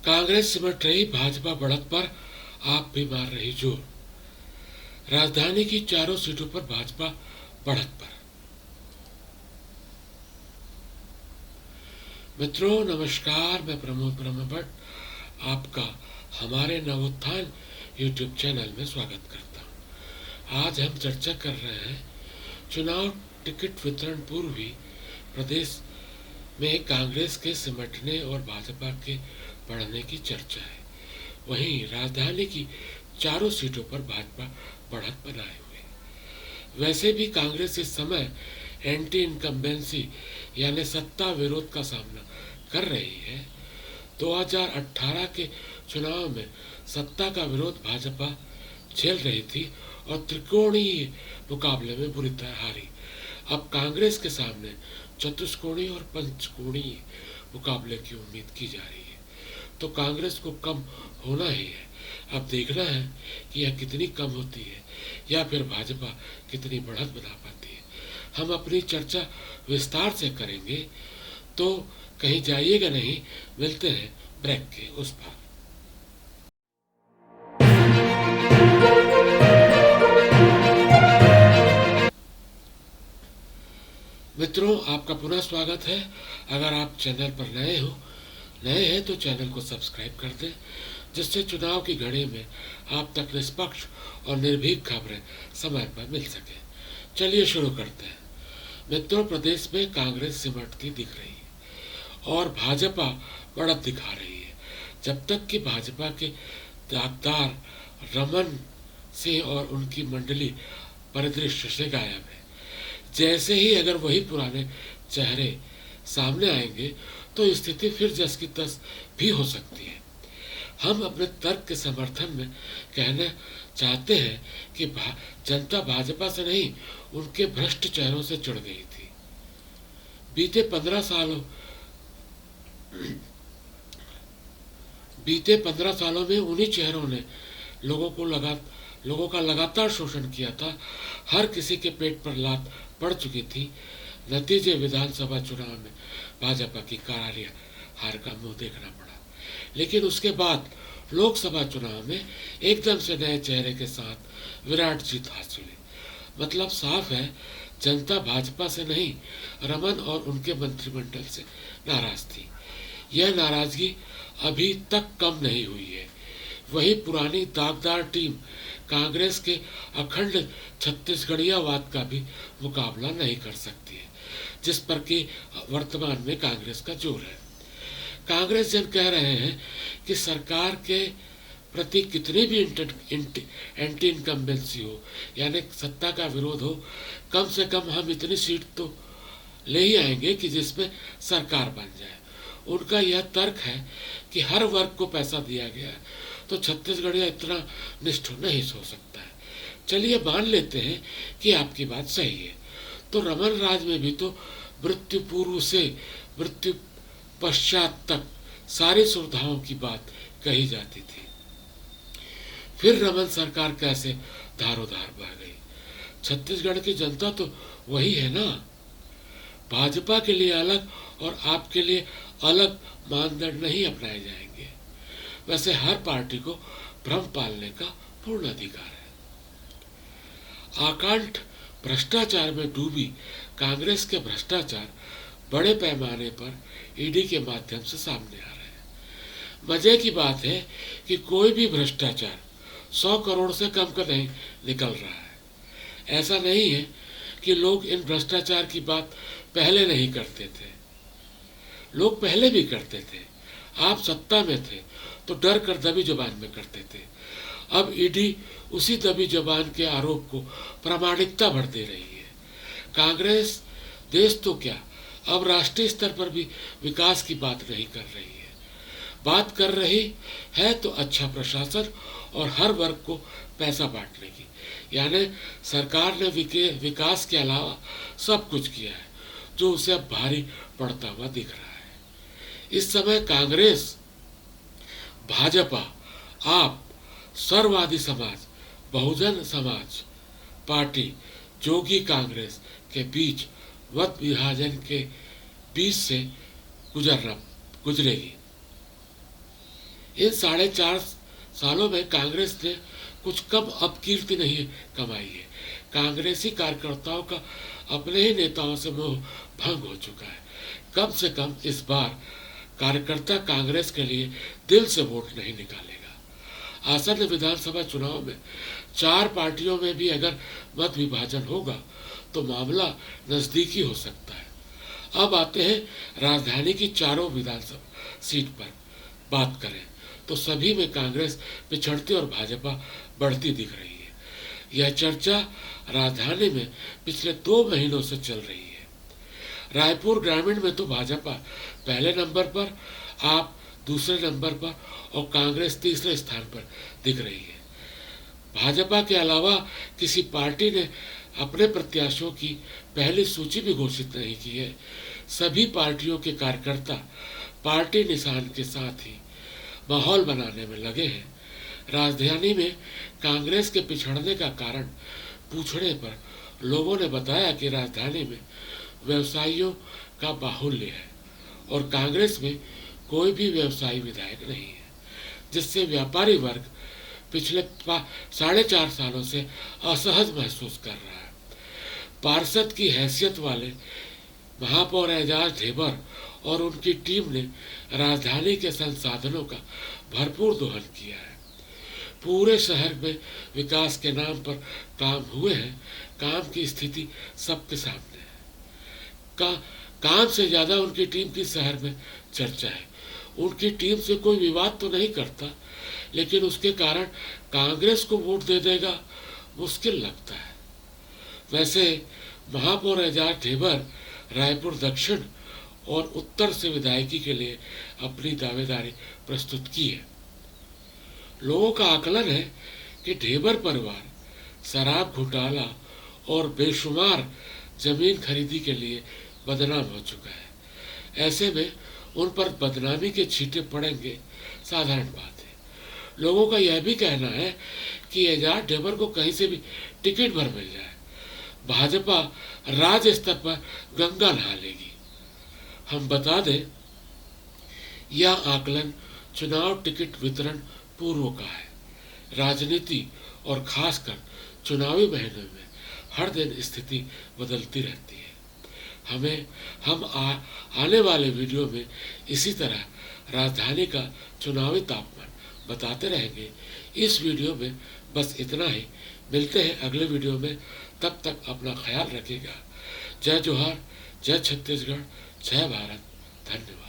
कांग्रेस सिमट रही भाजपा बढ़त पर, आप भी मार रही जोर। राजधानी की चारों सीटों पर भाजपा बढ़त पर। मित्रों नमस्कार, मैं प्रमोद ब्रह्म भट्ट आपका हमारे नवोत्थान यूट्यूब चैनल में स्वागत करता हूँ। आज हम चर्चा कर रहे हैं चुनाव टिकट वितरण पूर्व ही प्रदेश में कांग्रेस के सिमटने और भाजपा के बढ़ने की चर्चा है। वहीं राजधानी की चारों सीटों पर भाजपा बढ़त बनाए हुए। वैसे भी कांग्रेस इस समय एंटी इनकम्बेंसी यानी सत्ता विरोध का सामना कर रही है। 2018 के चुनाव में सत्ता का विरोध भाजपा झेल रही थी और त्रिकोणीय मुकाबले में बुरी तरह हारी। अब कांग्रेस के सामने चतुष्कोणीय और पंचकोणीय मुकाबले की उम्मीद की जा रही है। तो कांग्रेस को कम होना ही है। अब देखना है कि यह कितनी कम होती है या फिर भाजपा कितनी बढ़त बना पाती है। हम अपनी चर्चा विस्तार से करेंगे, तो कहीं जाइएगा नहीं। मिलते हैं ब्रेक के उस पार। मित्रों आपका पुनः स्वागत है। अगर आप चैनल पर नए हैं तो चैनल को सब्सक्राइब कर दें, जिससे चुनाव की घड़ी में आप तक निष्पक्ष और निर्भीक खबरें समय पर मिल सके। चलिए शुरू करते हैं। मित्रों प्रदेश में कांग्रेस सिमटती दिख रही है और भाजपा बढ़त दिखा रही है। जब तक कि भाजपा के दागदार रमन सिंह और उनकी मंडली परिदृश्य से गायब है। जैसे ही अगर वही पुराने चेहरे सामने आएंगे तो स्थिति फिर जस की तस भी हो सकती है। हम अपने तर्क के समर्थन में कहना चाहते हैं कि जनता भाजपा से नहीं, उनके भ्रष्ट चेहरों से चिढ़ गई थी। बीते 15 सालों में उन्हीं चेहरों ने लोगों का लगातार शोषण किया था। हर किसी के पेट पर लात पड़ चुकी थी। नतीजे विधानसभा चुनाव में भाजपा की करारी हार का मुंह देखना पड़ा। लेकिन उसके बाद लोकसभा चुनाव में एकदम से नए चेहरे के साथ विराट जीत हासिल हुई। मतलब साफ है, जनता भाजपा से नहीं, रमन और उनके मंत्रिमंडल से नाराज थी। यह नाराजगी अभी तक कम नहीं हुई है। वही पुरानी दागदार टीम कांग्रेस के अखंड छत्तीसगढ़ियावाद का भी मुकाबला नहीं कर सकती है, जिस पर कि वर्तमान में कांग्रेस का जोर है। कांग्रेस जन कह रहे हैं कि सरकार के प्रति कितनी भी एंटी इनकम्बेंसी हो, यानी सत्ता का विरोध हो, कम से कम हम इतनी सीट तो ले ही आएंगे कि जिसमें सरकार बन जाए। उनका यह तर्क है कि हर वर्ग को पैसा दिया गया, तो छत्तीसगढ़िया इतना निष्ठुर नहीं हो सकता है। चलिए मान लेते हैं कि आपकी बात सही है। तो रमन राज में भी तो मृत्यु पूर्व से मृत्यु पश्चात तक सारी सुविधाओं की बात कही जाती थी। फिर रमन सरकार कैसे धारोधार बह गई? छत्तीसगढ़ की जनता तो वही है ना। भाजपा के लिए अलग और आपके लिए अलग मानदंड नहीं अपनाए जाएंगे। वैसे हर पार्टी को भ्रम पालने का पूर्ण अधिकार है। आकांठ भ्रष्टाचार में डूबी कांग्रेस के भ्रष्टाचार बड़े पैमाने पर ईडी के माध्यम से सामने आ रहे हैं। मजे की बात है कि कोई भी भ्रष्टाचार 100 करोड़ से कम का नहीं निकल रहा है। ऐसा नहीं है कि लोग इन भ्रष्टाचार की बात पहले नहीं करते थे। लोग पहले भी करते थे। आप सत्ता में थे तो डर कर दबी जबान में करते थे। अब ईडी उसी दबी जबान के आरोप को प्रामाणिकता भर दे रही है। कांग्रेस देश तो क्या, अब राष्ट्रीय स्तर पर भी विकास की बात नहीं कर रही है। बात कर रही है तो अच्छा प्रशासन और हर वर्ग को पैसा बांटने की। यानी सरकार ने विकास के अलावा सब कुछ किया है, जो उसे अब भारी पड़ता हुआ दिख रहा है। इस समय कांग्रेस, भाजपा, आप, सर्ववादी समाज, बहुजन समाज पार्टी, जोगी कांग्रेस के बीच मत विभाजन के बीच से गुजरेगी। इन 4.5 सालों में कांग्रेस ने कुछ कम अपकीर्ति नहीं कमाई है। कांग्रेसी कार्यकर्ताओं का अपने ही नेताओं से मोह भंग हो चुका है। कम से कम इस बार कार्यकर्ता कांग्रेस के लिए दिल से वोट नहीं निकालेगा। आसन्न विधानसभा चुनाव में 4 पार्टियों में भी अगर मत विभाजन होगा तो मामला नजदीकी हो सकता है। अब आते हैं राजधानी की चारों विधानसभा सीट पर बात करें तो सभी में कांग्रेस पिछड़ती और भाजपा बढ़ती दिख रही है। यह चर्चा राजधानी में पिछले 2 महीनों से चल रही है। रायपुर ग्रामीण में तो भाजपा पहले नंबर पर, आप दूसरे नंबर पर और कांग्रेस तीसरे स्थान पर दिख रही है। भाजपा के अलावा किसी पार्टी ने अपने प्रत्याशियों की पहली सूची भी घोषित नहीं की है। सभी पार्टियों के कार्यकर्ता पार्टी निशान के साथ ही माहौल बनाने में लगे हैं। राजधानी में कांग्रेस के पिछड़ने का कारण पूछने पर लोगों ने बताया कि राजधानी में व्यवसायियों का बाहुल्य है और कांग्रेस में कोई भी व्यवसायी विधायक नहीं है, जिससे व्यापारी वर्ग पिछले 4.5 सालों से असहज महसूस कर रहा है। पार्षद की हैसियत वाले महापौर एजाज ढेबर और उनकी टीम ने राजधानी के संसाधनों का भरपूर दोहन किया है। पूरे शहर में विकास के नाम पर काम हुए हैं। काम की स्थिति सबके सामने है। काम से ज्यादा उनकी टीम की शहर में चर्चा है। उनकी टीम से कोई विवाद तो नहीं करता, लेकिन उसके कारण कांग्रेस को वोट दे देगा मुश्किल लगता है। वैसे महापौर एजाज ढेबर रायपुर दक्षिण और उत्तर से विधायकी के लिए अपनी दावेदारी प्रस्तुत की है। लोगों का आकलन है कि ढेबर परिवार शराब घोटाला और बेशुमार जमीन खरीदी के लिए बदनाम हो चुका है। ऐसे में उन पर बदनामी के छींटे पड़ेंगे साधारण बात है। लोगों का यह भी कहना है कि एजाज ढेबर को कहीं से भी टिकट भर मिल जाए, भाजपा राज्य स्तर पर गंगा नहा लेगी। हम बता दें, यह आकलन चुनाव टिकट वितरण पूर्व का है। राजनीति और खासकर चुनावी महीनों में हर दिन स्थिति बदलती रहती है। हम आने वाले वीडियो में इसी तरह राजधानी का चुनावी तापमान बताते रहेंगे। इस वीडियो में बस इतना ही। मिलते हैं अगले वीडियो में। तब तक अपना ख्याल रखिएगा। जय जोहार, जय छत्तीसगढ़, जय भारत, धन्यवाद।